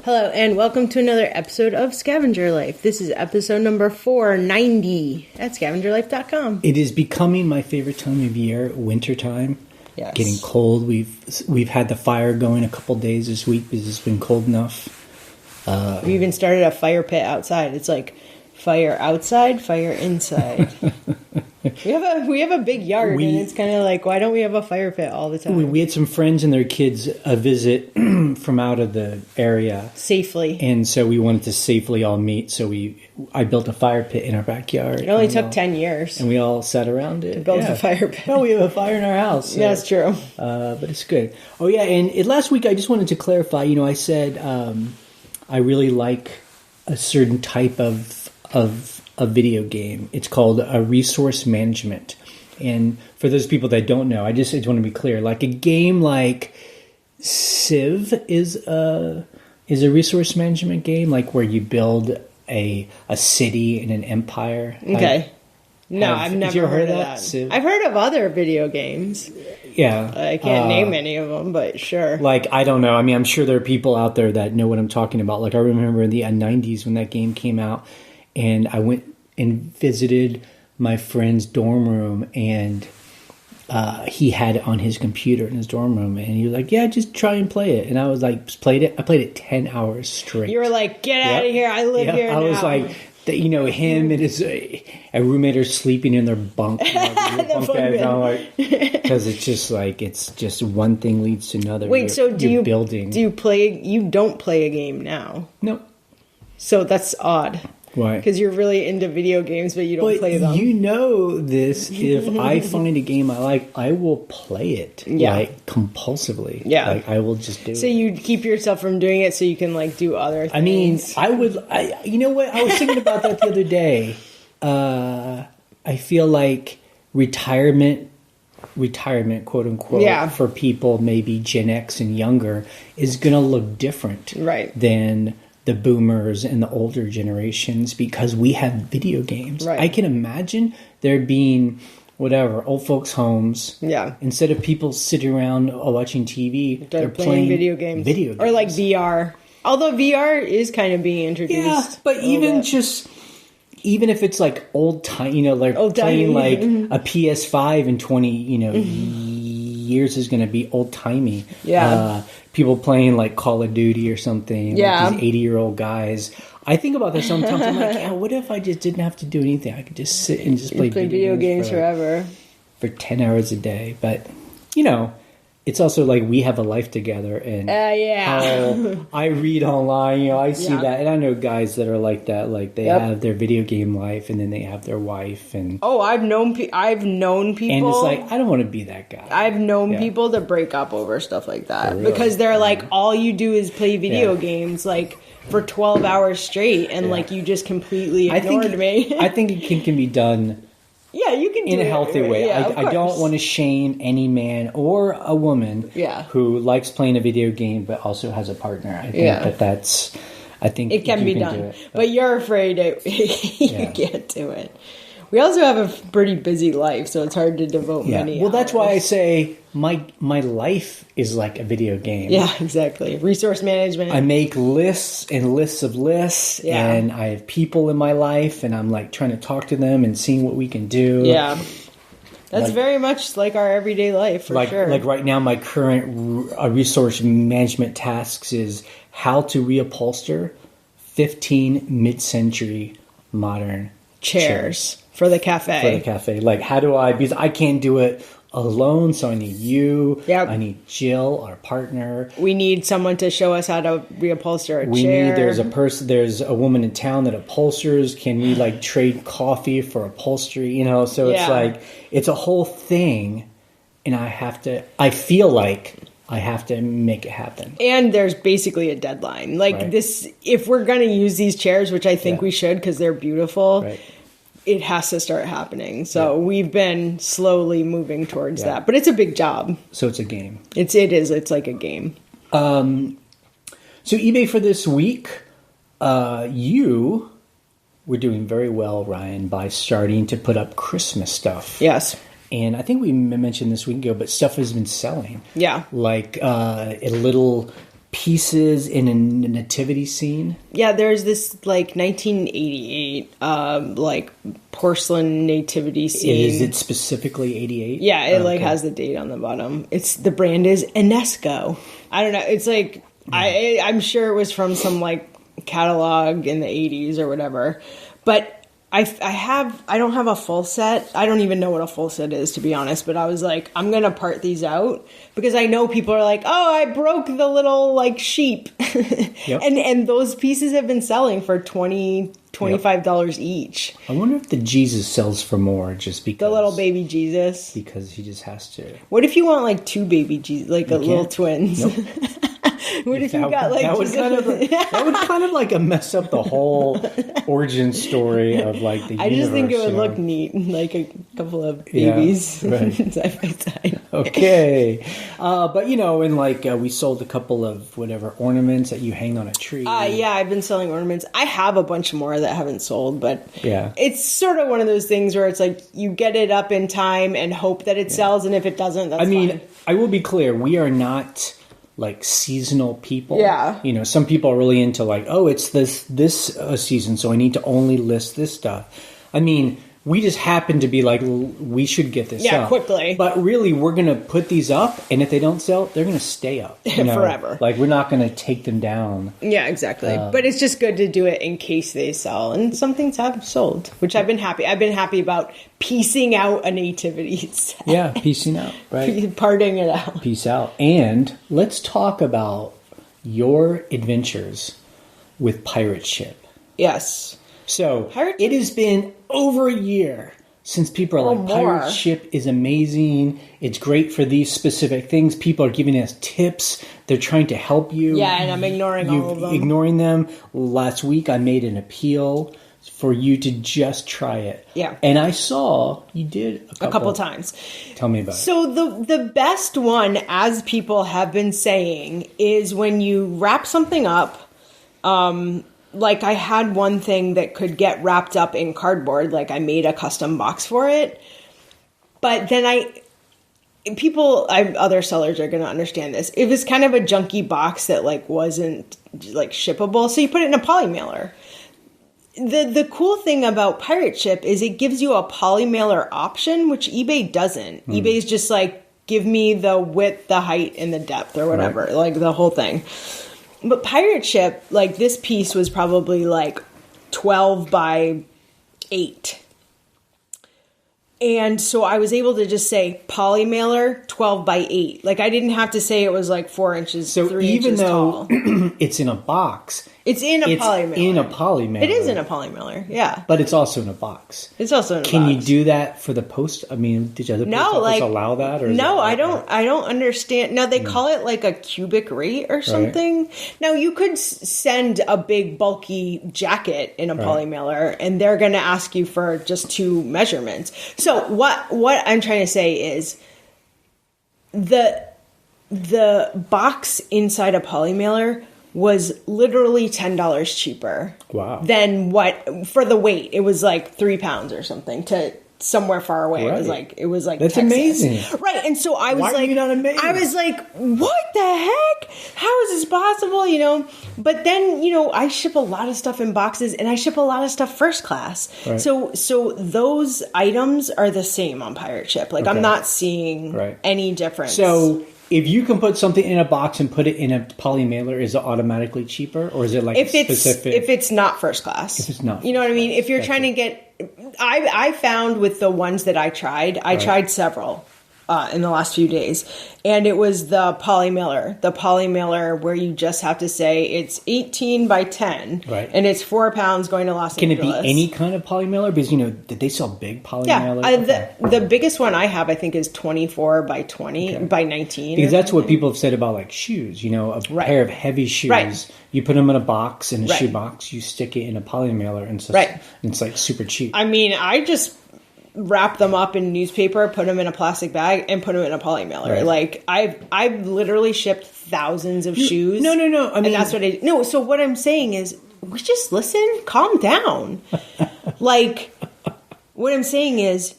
Hello, and welcome to another episode of Scavenger Life. This is episode number 490 at scavengerlife.com. It is becoming my favorite time of year, wintertime. Yes. Getting cold. We've had the fire going a couple days this week because it's been cold enough. We even started a fire pit outside. It's like fire outside, fire inside. We have a big yard, and it's kind of like, why don't we have a fire pit all the time? We had some friends and their kids visit from out of the area safely, and so we wanted to safely all meet. So I built a fire pit in our backyard. It only took 10 years, and we all sat around it to build a fire pit. Oh, we have a fire in our house. So, yeah, that's true. But it's good. Oh yeah, and last week I just wanted to clarify. I said I really like a certain type of a video game. It's called a resource management. And for those people that don't know, I just want to be clear. Like a game like Civ is a resource management game, like where you build a city and an empire. Okay. I've never heard of that. Civ? I've heard of other video games. Yeah. I can't name any of them, but sure. Like, I don't know. I mean, I'm sure there are people out there that know what I'm talking about. Like, I remember in the 90s when that game came out, and I went and visited my friend's dorm room, and he had it on his computer in his dorm room, and he was like, yeah, just try and play it. And I was like, I played it 10 hours straight. You were like, get out of here, I live here now. I was like, him and his a roommate are sleeping in their bunk. Because it's just like, it's just one thing leads to another. Wait, do you don't play a game now? No. So that's odd. Why? Because you're really into video games, but you don't play them. You know this. If I find a game I like, I will play it. Yeah. Like compulsively. Yeah. Like I will just do it. So you keep yourself from doing it so you can like do other things. I mean, you know what? I was thinking about that the other day. I feel like retirement, quote unquote, for people maybe Gen X and younger is going to look different. Right. Than the boomers and the older generations, because we have video games. Right. I can imagine there being old folks' homes. Yeah. Instead of people sitting around watching TV, they're playing video games. Or like VR. Although VR is kind of being introduced. Yeah, but even if it's like old time, playing like a PS5 in 20, years is going to be old timey. Yeah. People playing like Call of Duty or something. Yeah. Like these 80-year-old guys. I think about this sometimes. I'm like, what if I just didn't have to do anything? I could just sit and just play video games forever. For 10 hours a day. But, it's also like we have a life together. And how I read online, I see that. And I know guys that are like that. Like they have their video game life and then they have their wife. And I've known people. And it's like, I don't want to be that guy. I've known people to break up over stuff like that. Really? Because they're like, all you do is play video games like for 12 hours straight. And like you just completely ignored me. I think it can be done. Yeah, you can do it in a healthy way. Yeah, I don't want to shame any man or a woman who likes playing a video game but also has a partner. I think it can be done. But you're afraid you can't do it. We also have a pretty busy life, so it's hard to devote many hours. That's why I say my life is like a video game. Yeah, exactly. Resource management. I make lists and lists of lists, and I have people in my life, and I'm like trying to talk to them and seeing what we can do. Yeah. That's very much like our everyday life, for sure. Like right now, my current resource management tasks is how to reupholster 15 mid-century modern chairs. For the cafe. Like, how do because I can't do it alone, so I need you. Yep. I need Jill, our partner. We need someone to show us how to reupholster a chair. There's a woman in town that upholsters. Can we like trade coffee for upholstery? So it's like, it's a whole thing, and I feel like I have to make it happen. And there's basically a deadline. Like this, if we're going to use these chairs, which I think we should because they're beautiful, it has to start happening. So we've been slowly moving towards that. But it's a big job. So it's a game. It is. It's like a game. So eBay for this week, you were doing very well, Ryan, by starting to put up Christmas stuff. Yes. And I think we mentioned this week ago, but stuff has been selling. Yeah. Like a little pieces in a nativity scene. Yeah, there's this like 1988 like porcelain nativity scene. Is it specifically 88? Yeah, it like has the date on the bottom. The brand is Enesco. I don't know. It's like I'm sure it was from some like catalog in the 80s or whatever. But I don't have a full set. I don't even know what a full set is, to be honest. But I was like, I'm going to part these out because I know people are like, oh, I broke the little like sheep. Yep. And those pieces have been selling for $25 each. I wonder if the Jesus sells for more just because. The little baby Jesus. Because he just has to. What if you want like two baby Jesus, like a little twins? Nope. What if you got like that would kind of like mess up the whole origin story of like the universe. I just think it would look neat, like a couple of babies side by side. Okay, but and like we sold a couple of whatever ornaments that you hang on a tree. Yeah, I've been selling ornaments. I have a bunch more that haven't sold, but it's sort of one of those things where it's like you get it up in time and hope that it sells, and if it doesn't, that's fine. I will be clear, we are not like seasonal people. Yeah. Some people are really into like, oh, it's this season, so I need to only list this stuff. I mean, we just happen to be like, we should get this up quickly. But really, we're going to put these up, and if they don't sell, they're going to stay up. Forever. Like, we're not going to take them down. Yeah, exactly. But it's just good to do it in case they sell. And some things have sold, which I've been happy. I've been happy about piecing out a nativity set. Yeah, piecing out, right? Parting it out. Piece out. And let's talk about your adventures with Pirate Ship. Yes. So it has been over a year since people are like, Pirate Ship is amazing. It's great for these specific things. People are giving us tips. They're trying to help you. Yeah, and I'm ignoring all of them. Ignoring them. Last week, I made an appeal for you to just try it. Yeah. And I saw you did a couple times. Tell me about it. So the best one, as people have been saying, is when you wrap something up. Like I had one thing that could get wrapped up in cardboard. Like I made a custom box for it. But then other sellers are going to understand this. It was kind of a junky box that like wasn't like shippable. So you put it in a poly mailer. The cool thing about Pirate Ship is it gives you a poly mailer option, which eBay doesn't. eBay's just like, give me the width, the height, and the depth or whatever, like the whole thing. But Pirate Ship, like this piece was probably like 12 by 8. And so I was able to just say poly mailer 12 by 8. Like I didn't have to say it was like 4 inches, so 3 inches tall. Even though it's in a box, it's in a poly mailer. In a poly mailer. It is in a poly mailer, yeah. But it's also in a box. It's also in a box. Can you do that for the post? I mean, did other post office allow that? Or no, I don't understand. Now, they call it like a cubic rate or something. Right. Now, you could send a big bulky jacket in a poly mailer, and they're going to ask you for just 2 measurements. So what I'm trying to say is the box inside a poly mailer was literally $10 cheaper. Wow. Than what for the weight. It was like 3 pounds or something to somewhere far away. Right. It was like that's Texas. amazing. Right. And so I was Why like, are you not amazed? I was like, what the heck? How is this possible? But then, I ship a lot of stuff in boxes and I ship a lot of stuff first class. Right. So those items are the same on Pirate Ship. Like I'm not seeing any difference. So if you can put something in a box and put it in a poly mailer, is it automatically cheaper, or is it like specific? If it's not first class, if it's not, you know what I mean. If you're trying to get, I found with the ones that I tried tried several in the last few days, and it was the poly mailer where you just have to say it's 18 by 10, and it's 4 pounds going to Los Angeles. Can it be any kind of poly mailer? Because did they sell big poly mailers? The biggest one I have, I think, is 24 by 20 by 19. Because that's what people have said about like shoes. A pair of heavy shoes. You put them in a box, in a shoe box. You stick it in a poly mailer, and it's like super cheap. I mean, I just wrap them up in newspaper, put them in a plastic bag, and put them in a poly mailer. Right. Like I've literally shipped thousands of shoes. No. I mean, and that's what I no. So what I'm saying is, we just listen, calm down. Like what I'm saying is,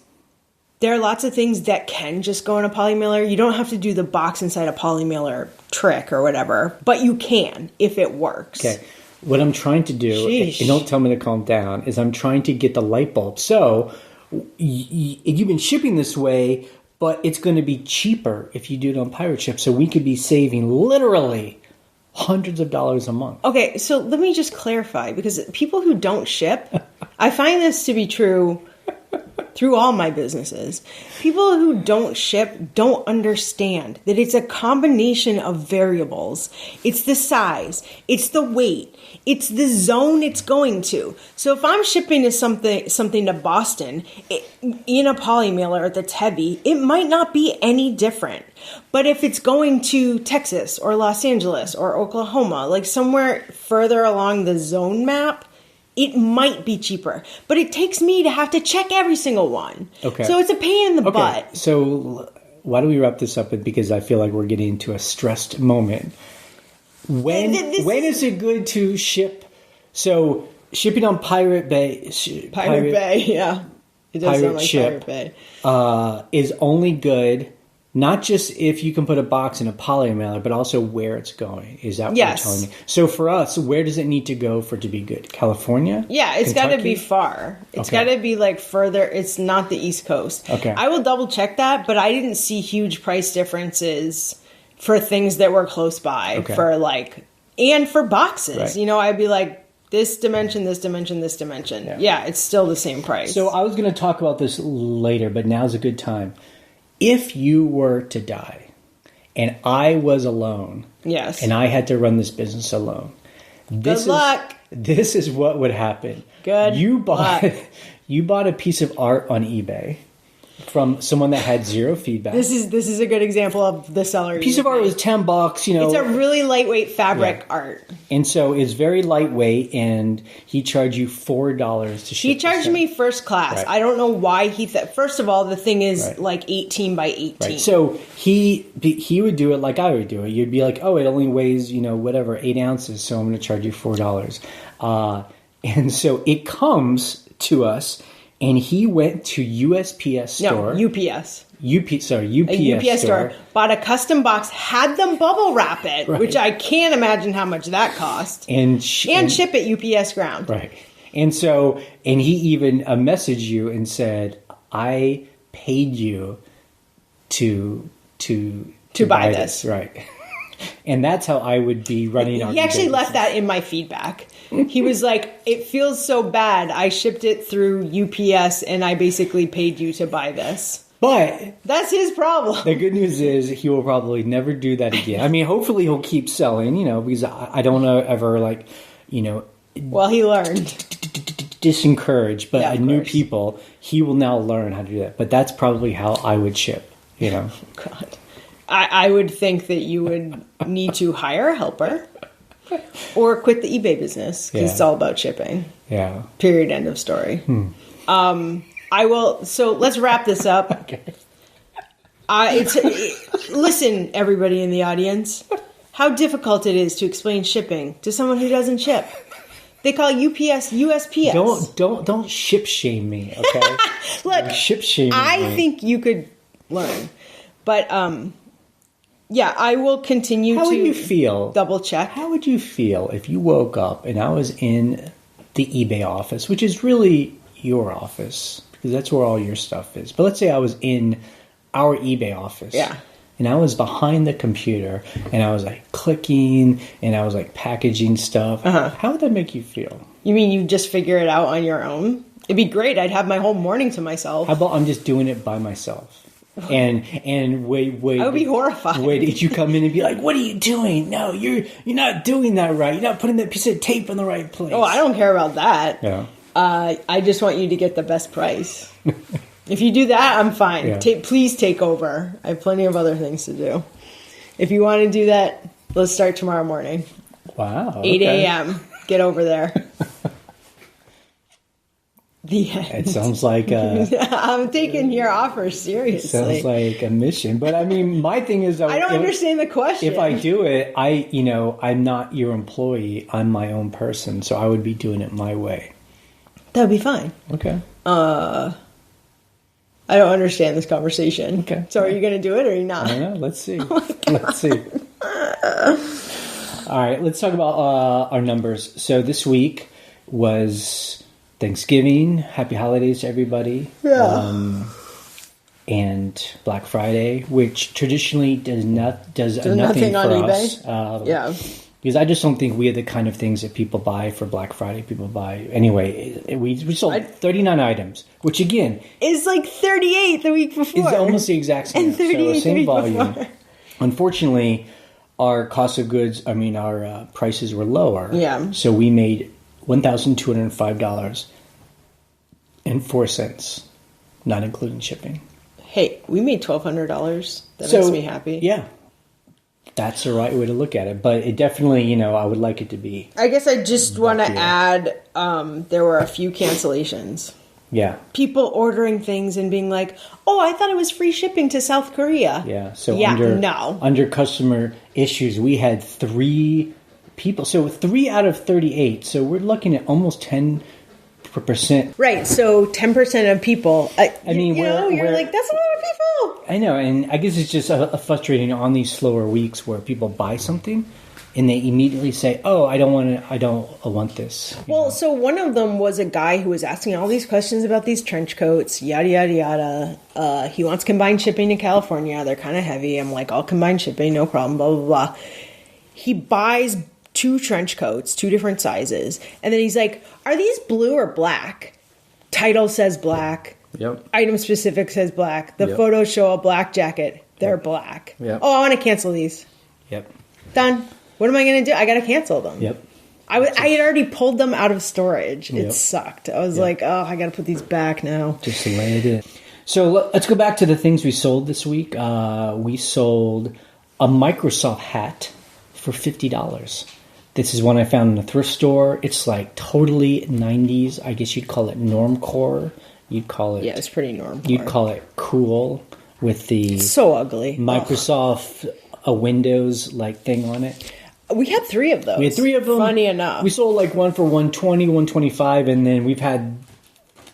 there are lots of things that can just go in a poly mailer. You don't have to do the box inside a poly mailer trick or whatever, but you can if it works. Okay. What I'm trying to do, and don't tell me to calm down, is I'm trying to get the light bulb. So you've been shipping this way, but it's going to be cheaper if you do it on pirate ship. So we could be saving literally hundreds of dollars a month. Okay, so let me just clarify, because people who don't ship, I find this to be true through all my businesses. People who don't ship don't understand that it's a combination of variables. It's the size, it's the weight, it's the zone it's going to. So if I'm shipping to something to Boston in a poly mailer that's heavy, it might not be any different. But if it's going to Texas or Los Angeles or Oklahoma, like somewhere further along the zone map, it might be cheaper, but it takes me to have to check every single one. Okay. So it's a pain in the butt. So why do we wrap this up? Because I feel like we're getting into a stressed moment. When is it good to ship? So shipping on Pirate Bay. Pirate Bay, yeah. It does sound like ship, Pirate Bay. Is only good, not just if you can put a box in a poly mailer, but also where it's going. Is that what you're telling me? So for us, where does it need to go for it to be good? California? Yeah, it's got to be far. It's got to be like further. It's not the East Coast. Okay. I will double check that, but I didn't see huge price differences for things that were close by and for boxes. Right. You know, I'd be like, this dimension, this dimension, this dimension. Yeah, it's still the same price. So I was going to talk about this later, but now's a good time. If you were to die and I was alone, yes, and I had to run this business alone, good luck. This is what would happen. You bought a piece of art on eBay from someone that had zero feedback. This is a good example of the seller. Piece of art was $10, you know. It's a really lightweight fabric art. And so it's very lightweight, and he charged you $4 to ship. He charged me first class. Right. I don't know why first of all, the thing is like 18 by 18. Right. So he would do it like I would do it. You'd be like, oh, it only weighs, 8 ounces, so I'm going to charge you $4. And so it comes to us. And he went to USPS store. No, UPS. UPS store. Bought a custom box, had them bubble wrap it, which I can't imagine how much that cost. And ship it UPS ground. Right. And he even messaged you and said, I paid you to buy this. Right. And that's how I would be running our He actually left that in my feedback. He was like, it feels so bad. I shipped it through UPS and I basically paid you to buy this. But that's his problem. The good news is he will probably never do that again. I mean, hopefully he'll keep selling, because I don't want to ever Well, he learned. Discourage, but new people, he will now learn how to do that. But that's probably how I would ship, God. I would think that you would need to hire a helper or quit the eBay business because it's all about shipping. Yeah. Period. End of story. I will. So let's wrap this up. Okay. Listen, everybody in the audience, how difficult it is to explain shipping to someone who doesn't ship. They call UPS USPS. Don't ship shame me, okay? Look, ship shame. I think you could learn, but yeah, I will continue to. How would you feel? Double check. How would you feel if you woke up and I was in the eBay office, which is really your office because that's where all your stuff is. But let's say I was in our eBay office. Yeah. And I was behind the computer and I was like clicking and I was like packaging stuff. How would that make you feel? You mean you just figure it out on your own? It'd be great. I'd have my whole morning to myself. How about I'm just doing it by myself? And wait. I would be horrified. Wait, did you come in and be like, "What are you doing? No, you're not doing that right. You're not putting that piece of tape in the right place." Oh, I don't care about that. Yeah. I just want you to get the best price. If you do that, I'm fine. Yeah. Please take over. I have plenty of other things to do. If you want to do that, let's start tomorrow morning. Wow. 8 a.m. Get over there. The end. It sounds like I'm taking your offer seriously. It sounds like a mission, but I mean, my thing is, I don't understand the question. If I do it, I'm not your employee. I'm my own person, so I would be doing it my way. That'd be fine. Okay. I don't understand this conversation. Okay. So are you going to do it or are you not? I don't know. Let's see. Let's see. All right, let's talk about our numbers. So this week was Thanksgiving. Happy holidays to everybody. Yeah. And Black Friday, which traditionally does nothing on for eBay. us. Yeah. Because I just don't think we are the kind of things that people buy for Black Friday. People buy anyway. We sold 39 items, which again is like 38 the week before. It's almost the exact same. And 38 so same volume. Before. Unfortunately, our cost of goods. Our prices were lower. Yeah. So we made $1,205.04, not including shipping. Hey, we made $1,200. That makes me happy. Yeah. That's the right way to look at it. But it definitely, I would like it to be. I guess I just want to add, there were a few cancellations. Yeah. People ordering things and being like, oh, I thought it was free shipping to South Korea. Yeah. So no. Under customer issues, we had 3 people. So 3 out of 38. So we're looking at almost 10%. Right. So 10% of people. You're like, that's a lot of people. I know. And I guess it's just a frustrating on these slower weeks where people buy something and they immediately say, oh, I don't want this. Well, so one of them was a guy who was asking all these questions about these trench coats, yada, yada, yada. He wants combined shipping to California. They're kind of heavy. I'm like, all combined shipping, no problem, blah, blah, blah. He buys 2 trench coats, 2 different sizes. And then he's like, are these blue or black? Title says black. Yep. Item specific says black. The photos show a black jacket. They're black. Yep. Oh, I want to cancel these. Yep. Done. What am I going to do? I got to cancel them. Yep. I had already pulled them out of storage. It sucked. I was like, oh, I got to put these back now. Just the way it is. So let's go back to the things we sold this week. We sold a Microsoft hat for $50. This is one I found in a thrift store. It's like totally 90s. I guess you'd call it normcore. You'd call it... Yeah, it's pretty normcore. You'd call it cool with the... It's so ugly. Microsoft a Windows like thing on it. We had 3 of those. We had 3 of them. Funny enough. We sold like one for $120, $125, and then we've had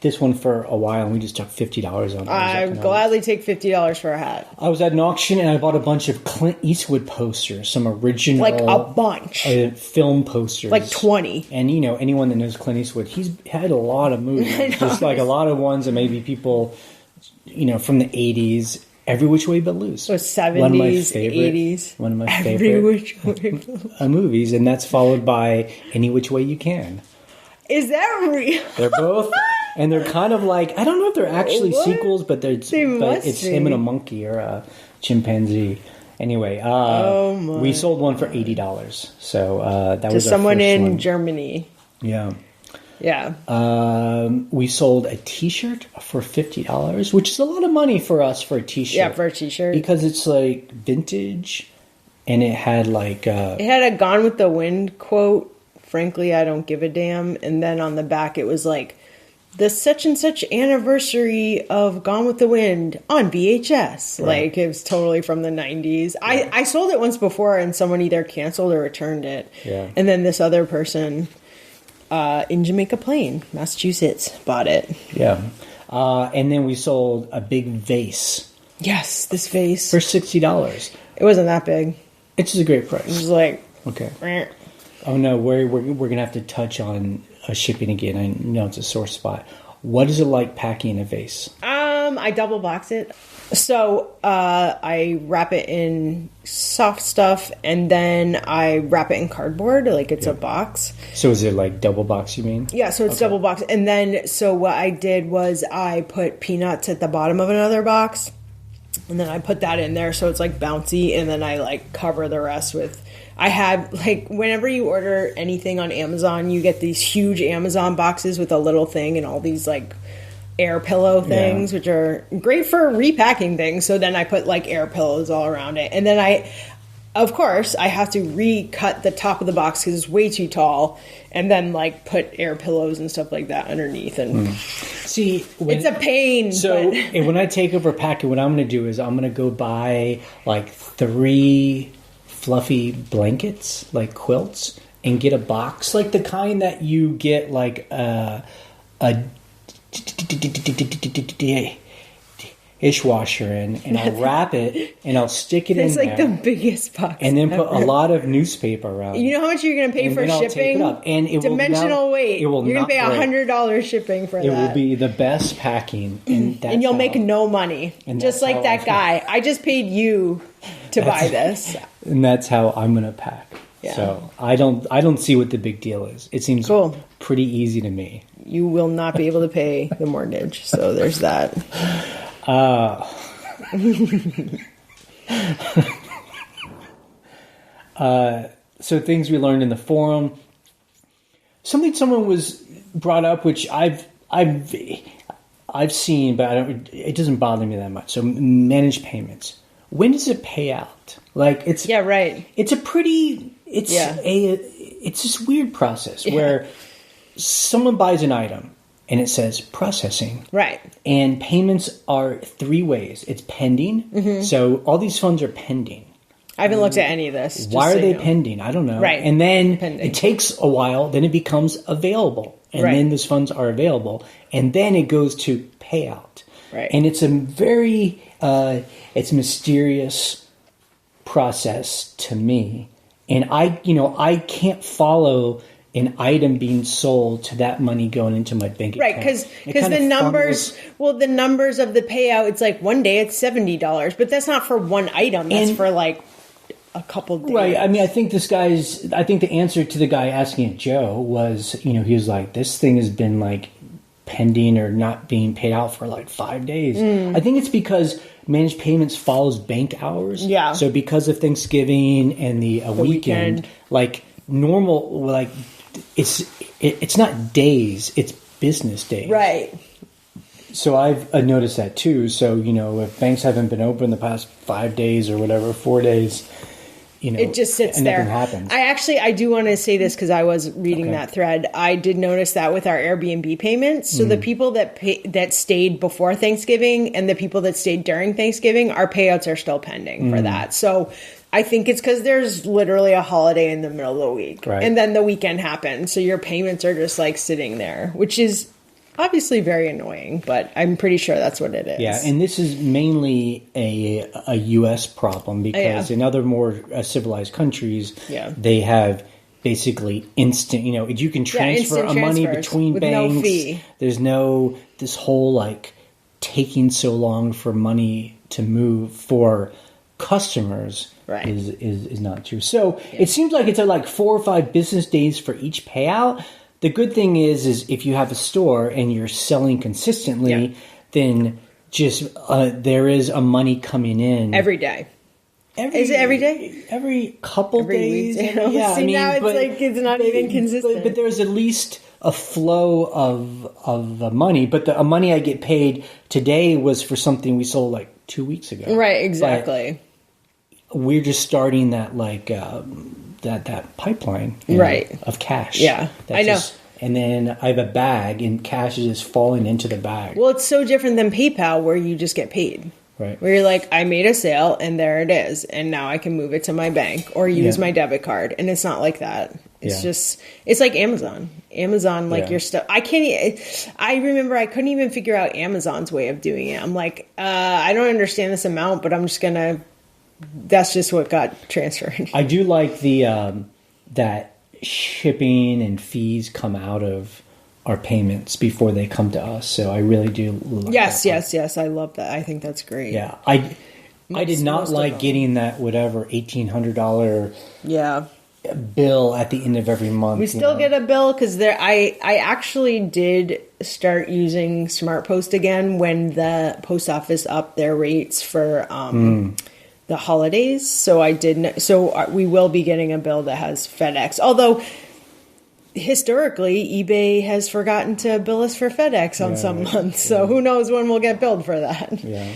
this one for a while, and we just took $50 on it. I gladly take $50 for a hat. I was at an auction, and I bought a bunch of Clint Eastwood posters, some original... Like a bunch. Film posters. Like 20. And, anyone that knows Clint Eastwood, he's had a lot of movies. Just like a lot of ones that maybe people, from the 80s... Every Which Way But Loose. So 70s, 80s. One of my favorite Every Which Way movies, and that's followed by Any Which Way You Can. Is that real? They're both, and they're kind of like, I don't know if they're actually sequels, but it's him and a monkey or a chimpanzee. Anyway, we sold one for $80. So that was someone our first in one. Germany. Yeah. Yeah. We sold a T-shirt for $50, which is a lot of money for us for a T-shirt. Yeah, for a T-shirt. Because it's like vintage, and it had like... it had a Gone with the Wind quote, frankly, I don't give a damn. And then on the back it was like, the such and such anniversary of Gone with the Wind on VHS. Right. Like, it was totally from the 90s. Yeah. I sold it once before, and someone either canceled or returned it. Yeah. And then this other person... in Jamaica Plain, Massachusetts, bought it. Yeah. And then we sold a big vase. Yes, this vase. For $60. It wasn't that big. It's just a great price. It was like... Okay. Meh. Oh, no, we're going to have to touch on shipping again. I know it's a sore spot. What is it like packing a vase? I double box it. So I wrap it in soft stuff, and then I wrap it in cardboard, like it's a box. So is it like double box, you mean? Yeah, so it's double box. And then, so what I did was I put peanuts at the bottom of another box, and then I put that in there so it's like bouncy, and then I like cover the rest with... I had, like, whenever you order anything on Amazon, you get these huge Amazon boxes with a little thing and all these, like, air pillow things, which are great for repacking things. So then I put, like, air pillows all around it. And then of course, I have to recut the top of the box because it's way too tall. And then, like, put air pillows and stuff like that underneath. And see, it's a pain. So when I take over packing, what I'm going to do is I'm going to go buy, like, 3... fluffy blankets, like quilts, and get a box, like the kind that you get, like dishwasher in, and I'll wrap it, and I'll stick it in there. It's like the biggest box. And then put a lot of newspaper around it. You know how much you're going to pay for shipping? Tape it up. And it dimensional weight. It will you're going to pay $100 shipping for that. It will be the best packing. And you'll make no money. Just like that guy. I just paid you to buy this. And that's how I'm going to pack. Yeah. So I don't see what the big deal is. It seems pretty easy to me. You will not be able to pay the mortgage. So there's that. So things we learned in the forum. Someone was brought up, which I've seen, but it doesn't bother me that much. So managed payments. When does it pay out? Like it's right. It's this weird process where someone buys an item and it says processing. Right. And payments are 3 ways. It's pending. Mm-hmm. So all these funds are pending. I haven't looked at any of this. Why are they pending? I don't know. Right. And then it takes a while. Then it becomes available. And then those funds are available. And then it goes to payout. Right. And it's a very it's mysterious process to me. And I can't follow an item being sold to that money going into my bank account. Right, because the numbers, the numbers of the payout, it's like one day it's $70, but that's not for one item. That's for like a couple days. Right. I mean, I think the answer to the guy asking it, Joe, was, he was like, this thing has been like pending or not being paid out for like 5 days. I think it's because managed payments follows bank hours. Yeah. So because of Thanksgiving and the weekend, like normal, like it's not days, it's business days. Right. So I've noticed that too. So, if banks haven't been open the past 5 days or whatever, 4 days, it just sits and there. Nothing happens. I do want to say this because I was reading that thread. I did notice that with our Airbnb payments. So the people that stayed before Thanksgiving and the people that stayed during Thanksgiving, our payouts are still pending for that. So I think it's because there's literally a holiday in the middle of the week. Right. And then the weekend happens. So your payments are just like sitting there, which is obviously very annoying, but I'm pretty sure that's what it is. Yeah, and this is mainly a U.S. problem because in other more civilized countries, they have basically instant, you can transfer money between banks. No fee. There's no, this whole like taking so long for money to move for customers is not true. So it seems like it's like 4 or 5 business days for each payout. The good thing is if you have a store and you're selling consistently, then just there is a money coming in every day. Is it every day? Every couple days. Yeah, now it's not even consistent. But there's at least a flow of money. But the money I get paid today was for something we sold like 2 weeks ago. Right, exactly. But we're just starting that like that pipeline of cash. Yeah, I know. And then I have a bag, and cash is just falling into the bag. Well, it's so different than PayPal, where you just get paid. Right. Where you're like, I made a sale, and there it is, and now I can move it to my bank or use my debit card, and it's not like that. It's just, it's like Amazon. Amazon, like your stuff. I remember I couldn't even figure out Amazon's way of doing it. I'm like, I don't understand this amount, but I'm just gonna. That's just what got transferred. I do like the that shipping and fees come out of our payments before they come to us. So I really do like yes. I love that. I think that's great. Yeah. I did not like getting that whatever $1,800 bill at the end of every month. We still get a bill because I actually did start using SmartPost again when the post office upped their rates for the holidays. So we will be getting a bill that has FedEx. Although historically, eBay has forgotten to bill us for FedEx on some months. So who knows when we'll get billed for that. Yeah.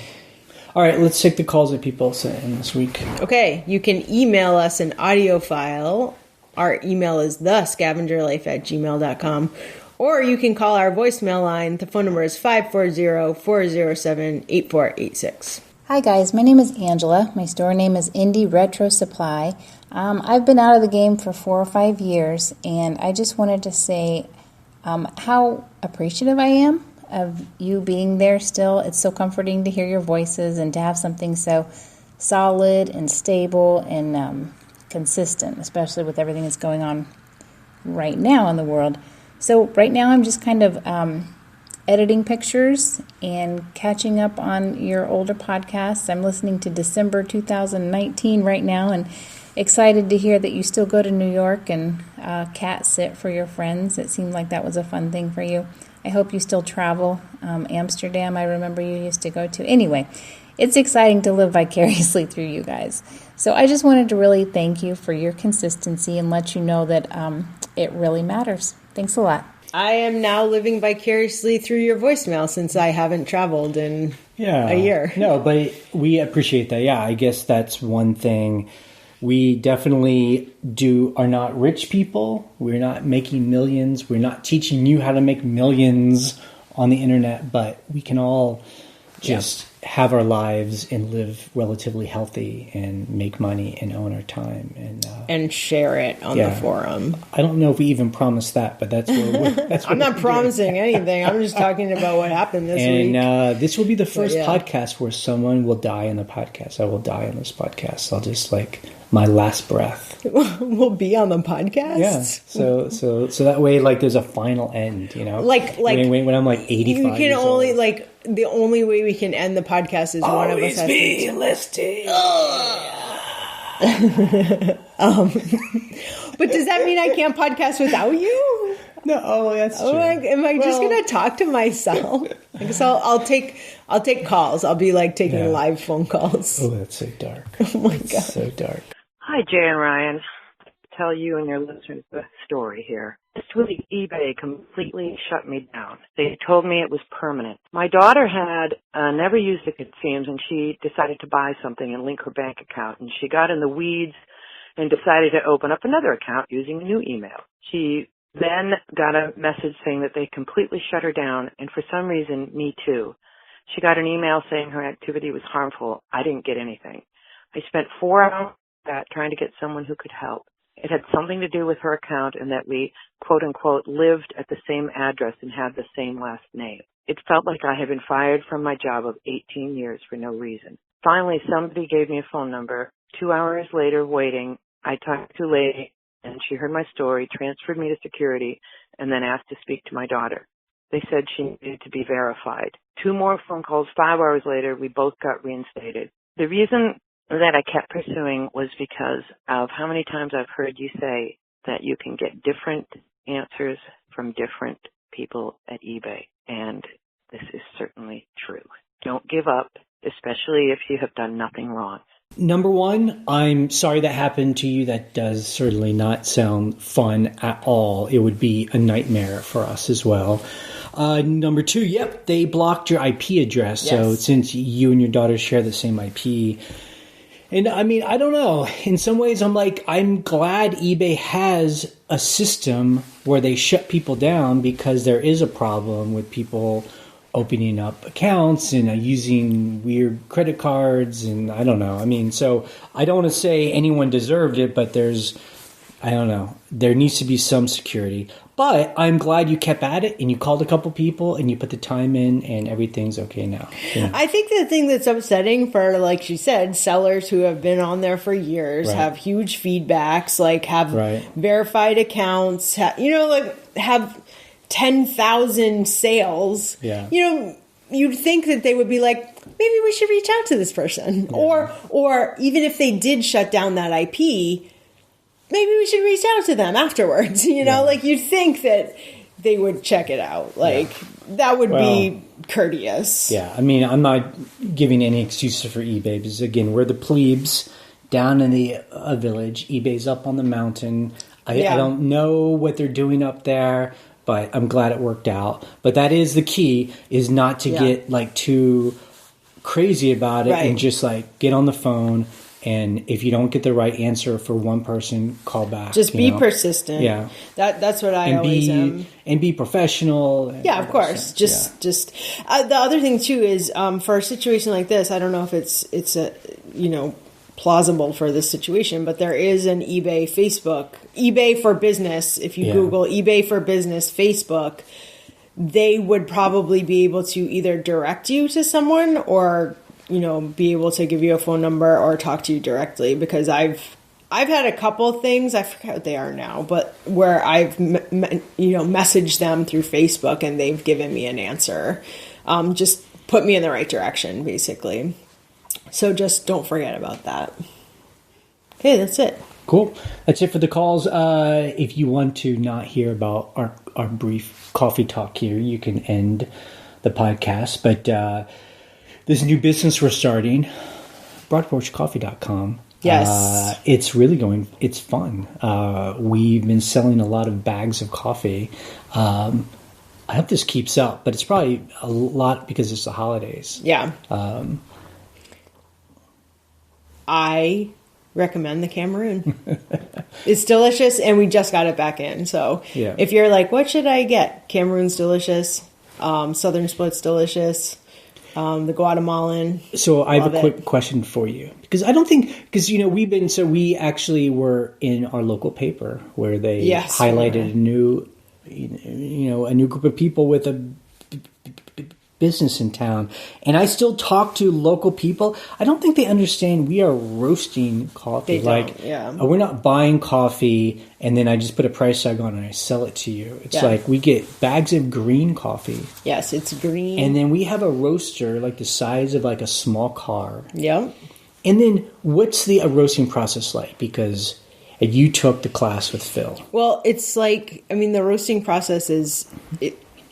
All right, let's take the calls that people sent in this week. Okay, you can email us an audio file. Our email is thescavengerlife@gmail.com. Or you can call our voicemail line. The phone number is 540-407-8486. Hi guys, my name is Angela. My store name is Indie Retro Supply. I've been out of the game for 4 or 5 years, and I just wanted to say how appreciative I am of you being there still. It's so comforting to hear your voices and to have something so solid and stable and consistent, especially with everything that's going on right now in the world. So right now I'm just kind of editing pictures and catching up on your older podcasts. I'm listening to December 2019 right now and excited to hear that you still go to New York and cat sit for your friends. It seemed like that was a fun thing for you. I hope you still travel. Amsterdam, I remember you used to go to. Anyway, it's exciting to live vicariously through you guys. So I just wanted to really thank you for your consistency and let you know that it really matters. Thanks a lot. I am now living vicariously through your voicemail since I haven't traveled in a year. No, but we appreciate that. Yeah, I guess that's one thing. We definitely are not rich people. We're not making millions. We're not teaching you how to make millions on the internet, but we can all just have our lives and live relatively healthy and make money and own our time and share it on the forum. I don't know if we even promised that, but that's what I'm not promising anything. I'm just talking about what happened this week. And this will be the first podcast where someone will die in the podcast. I will die on this podcast. I'll just my last breath will be on the podcast. Yeah. So that way, there's a final end. When I'm 85. You can only the only way we can end the podcast is one of us has to listening. But does that mean I can't podcast without you? No, that's true. Am I just gonna talk to myself? So I'll take calls. I'll be taking live phone calls. Oh, that's so dark. Oh my God, so dark. Hi, Jay and Ryan. Tell you and your listeners the story here. This week, eBay completely shut me down. They told me it was permanent. My daughter had never used it, it seems, and she decided to buy something and link her bank account. And she got in the weeds and decided to open up another account using a new email. She then got a message saying that they completely shut her down, and for some reason, me too. She got an email saying her activity was harmful. I didn't get anything. I spent 4 hours trying to get someone who could help. It had something to do with her account and that we, quote unquote, lived at the same address and had the same last name. It felt like I had been fired from my job of 18 years for no reason. Finally, somebody gave me a phone number. 2 hours later, waiting, I talked to a lady and she heard my story, transferred me to security, and then asked to speak to my daughter. They said she needed to be verified. 2 more phone calls. 5 hours later, we both got reinstated. The reason that I kept pursuing was because of how many times I've heard you say that you can get different answers from different people at eBay. And this is certainly true. Don't give up, especially if you have done nothing wrong. Number one, I'm sorry that happened to you. That does certainly not sound fun at all. It would be a nightmare for us as well. Number two, they blocked your IP address. Yes. So since you and your daughter share the same IP, and I mean, I don't know. In some ways, I'm glad eBay has a system where they shut people down because there is a problem with people opening up accounts and using weird credit cards. And I don't know. I mean, so I don't want to say anyone deserved it, but there needs to be some security. But I'm glad you kept at it and you called a couple people and you put the time in and everything's okay now. Yeah. I think the thing that's upsetting for, like she said, sellers who have been on there for years, have huge feedbacks, have verified accounts, have 10,000 sales. Yeah. You'd think that they would be maybe we should reach out to this person. Yeah. Or even if they did shut down that IP, maybe we should reach out to them afterwards. You'd think that they would check it out. That would be courteous. Yeah. I mean, I'm not giving any excuses for eBay because, again, we're the plebes down in the village. eBay's up on the mountain. I don't know what they're doing up there, but I'm glad it worked out. But that is the key, is not to get too crazy about it and just get on the phone. And if you don't get the right answer for one person, call back. Just be persistent. Yeah, that's what I always am. And be professional. Yeah, of course. Just the other thing too is for a situation like this, I don't know if it's a plausible for this situation, but there is an eBay for Business. If you Google eBay for Business Facebook, they would probably be able to either direct you to someone or, be able to give you a phone number or talk to you directly, because I've had a couple things, I forget what they are now, but where I've, messaged them through Facebook and they've given me an answer. Just put me in the right direction, basically. So just don't forget about that. Okay, that's it. Cool. That's it for the calls. If you want to not hear about our brief coffee talk here, you can end the podcast. But this new business we're starting, broadporchcoffee.com. Yes. It's really it's fun. We've been selling a lot of bags of coffee. I hope this keeps up, but it's probably a lot because it's the holidays. Yeah. I recommend the Cameroon. It's delicious, and we just got it back in. So if you're like, what should I get? Cameroon's delicious. Southern Split's delicious. The Guatemalan. So I have a quick question for you, because I don't think, because we actually were in our local paper where they highlighted a new group of people with a business in town, and I still talk to local people. I don't think they understand we are roasting coffee. We're not buying coffee and then I just put a price tag on it and I sell it to you. It's like we get bags of green coffee. Yes, it's green. And then we have a roaster like the size of like a small car. Yep. And then what's the roasting process like? Because you took the class with Phil. Well, it's like, the roasting process is,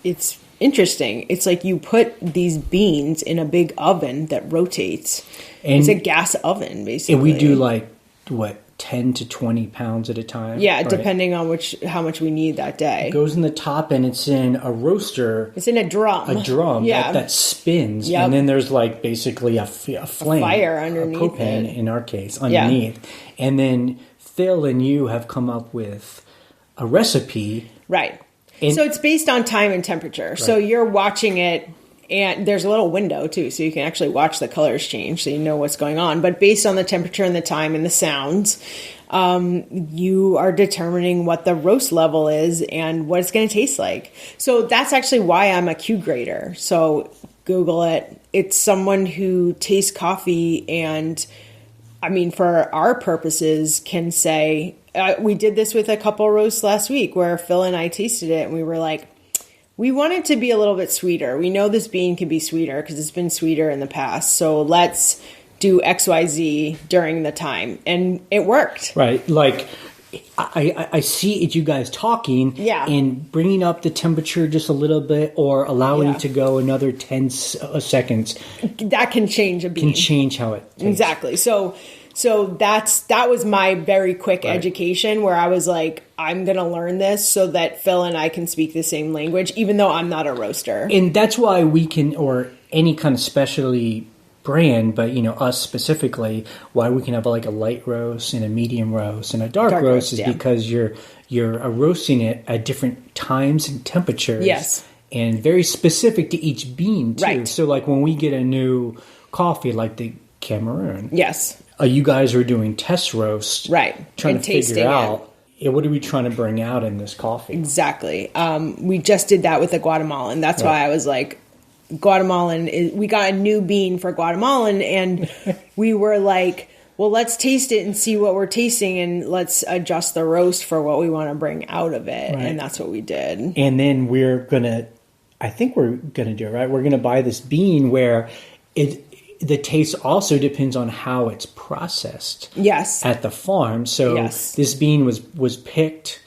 it's interesting. It's like you put these beans in a big oven that rotates. And it's a gas oven, basically. And we do 10 to 20 pounds at a time? Yeah, right? Depending on how much we need that day. It goes in the top and it's in a roaster. It's in a drum. That spins. Yep. And then there's basically a flame. A fire underneath a propane, in our case, underneath. Yeah. And then Phil and you have come up with a recipe. Right. So it's based on time and temperature. Right. So you're watching it, and there's a little window too, so you can actually watch the colors change, so you know what's going on. But based on the temperature and the time and the sounds, you are determining what the roast level is and what it's going to taste like. So that's actually why I'm a Q grader. So Google it. It's someone who tastes coffee and, for our purposes, can say... we did this with a couple roasts last week where Phil and I tasted it and we were like, we want it to be a little bit sweeter. We know this bean can be sweeter because it's been sweeter in the past. So let's do XYZ during the time. And it worked. Right. I see it, you guys talking and bringing up the temperature just a little bit or allowing it to go another 10 seconds. That can change a bean. Can change how it tastes. Exactly. So that was my very quick education where I was like, I'm going to learn this so that Phil and I can speak the same language, even though I'm not a roaster. And that's why we can, or any kind of specialty brand, but us specifically, why we can have a light roast and a medium roast and a dark roast is because you're roasting it at different times and temperatures. Yes. And very specific to each bean too. Right. So when we get a new coffee like the Cameroon. Yes. You guys are doing test roasts. Right. Trying to figure out what are we trying to bring out in this coffee. Exactly. We just did that with the Guatemalan. That's why I was like, Guatemalan, we got a new bean for Guatemalan and we were like, well, let's taste it and see what we're tasting and let's adjust the roast for what we want to bring out of it. Right. And that's what we did. And then we're going to do it, right? We're going to buy this bean where the taste also depends on how it's processed. Yes. At the farm. So this bean was picked,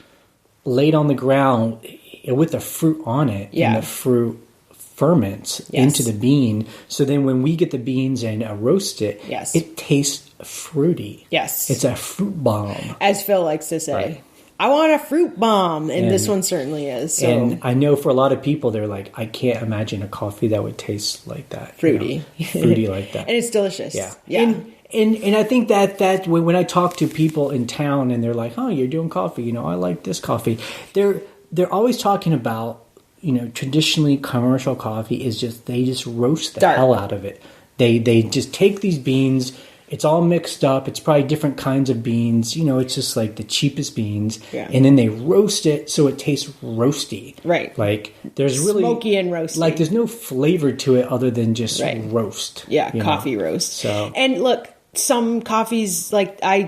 laid on the ground with the fruit on it. Yeah. And the fruit ferments into the bean. So then when we get the beans and roast it, it tastes fruity. Yes. It's a fruit bomb. As Phil likes to say. Right. I want a fruit bomb, and this one certainly is. So. And I know for a lot of people, they're like, I can't imagine a coffee that would taste like that. Fruity. Fruity like that. And it's delicious. Yeah. Yeah. And I think that when I talk to people in town and they're like, oh, you're doing coffee, I like this coffee. They're always talking about, traditionally commercial coffee is they just roast the hell out of it. They just take these beans, It's all mixed up. It's probably different kinds of beans. It's just like the cheapest beans. Yeah. And then they roast it so it tastes roasty. Right. Like there's really smoky and roasty. Like there's no flavor to it other than just roast. Yeah, coffee roast. So and look, some coffees like I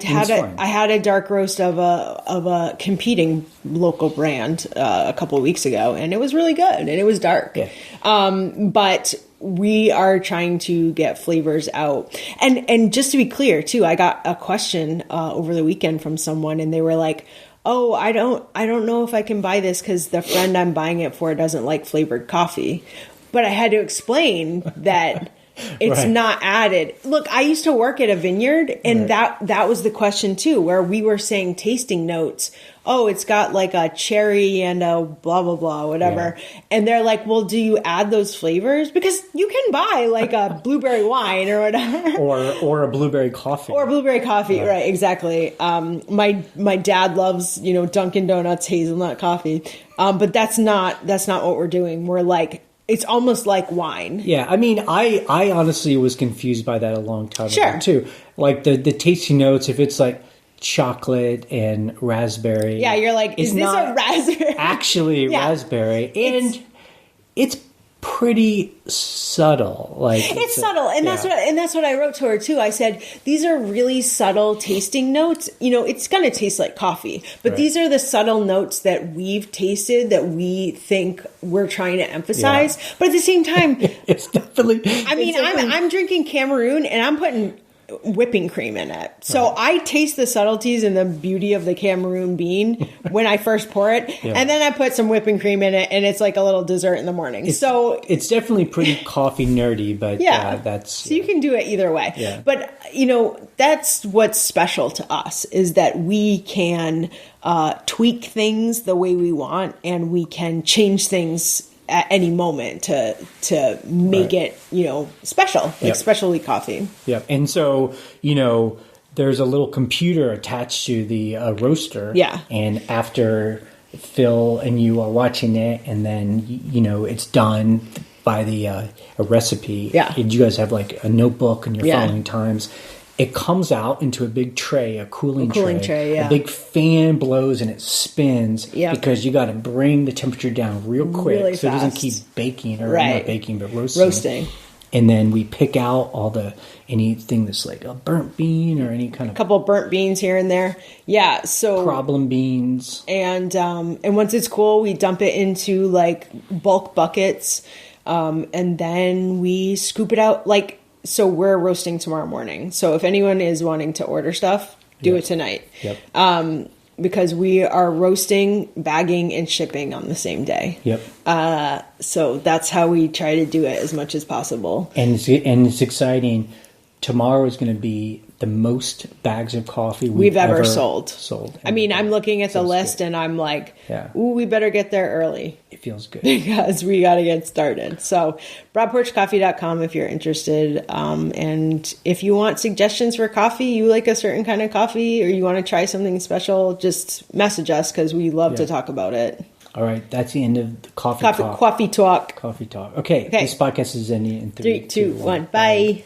had a dark roast of a competing local brand a couple of weeks ago, and it was really good, and it was dark. Yeah. But we are trying to get flavors out, and just to be clear too, I got a question over the weekend from someone, and they were like, "Oh, I don't know if I can buy this because the friend I'm buying it for doesn't like flavored coffee," but I had to explain that. It's not added. Look, I used to work at a vineyard, and that was the question too, where we were saying tasting notes. Oh, it's got like a cherry and a blah, blah, blah, whatever. Yeah. And they're like, well, do you add those flavors? Because you can buy like a blueberry wine or whatever. Or a blueberry coffee. Or blueberry coffee, right, exactly. My dad loves, Dunkin' Donuts hazelnut coffee. But that's not what we're doing. We're like, it's almost like wine. Yeah, I mean, I honestly was confused by that a long time ago, too. Like, the tasting notes, if it's like chocolate and raspberry. Yeah, you're like, is this a raspberry? Actually raspberry. And it's pretty subtle. Like it's subtle, and that's what I wrote to her too. I said these are really subtle tasting notes. It's going to taste like coffee, but these are the subtle notes that we've tasted that we think we're trying to emphasize. Yeah. But at the same time, it's definitely. I mean, I'm drinking Cameroon, and I'm putting whipping cream in it. So I taste the subtleties and the beauty of the Cameroon bean when I first pour it. Yeah. And then I put some whipping cream in it, and it's like a little dessert in the morning. It's definitely pretty coffee nerdy, but that's... So you can do it either way. Yeah. But, that's what's special to us, is that we can tweak things the way we want, and we can change things at any moment to make it, special, like specialty coffee. Yep. And so, there's a little computer attached to the roaster. Yeah. And after Phil and you are watching it, and then, it's done by a recipe. Yeah. And you guys have like a notebook and you're following times. It comes out into a big tray, a cooling tray. Yeah. A big fan blows and it spins because you got to bring the temperature down real quick really so fast. It doesn't keep baking or not baking, but roasting. And then we pick out anything that's like a burnt bean or any kind of... A couple of burnt beans here and there. Yeah, so... Problem beans. And once it's cool, we dump it into like bulk buckets, and then we scoop it out like... So we're roasting tomorrow morning. So if anyone is wanting to order stuff, do it tonight. Yep. Because we are roasting, bagging, and shipping on the same day. Yep. So that's how we try to do it as much as possible. And it's exciting. Tomorrow is going to be the most bags of coffee we've ever sold. I mean, I'm looking at the list and I'm like, ooh, we better get there early. It feels good. Because we got to get started. So broadporchcoffee.com if you're interested. And if you want suggestions for coffee, you like a certain kind of coffee, or you want to try something special, just message us because we love to talk about it. All right, that's the end of the coffee talk. Coffee talk. Coffee talk. Okay, this podcast is ending in 3, 2, 1. Bye.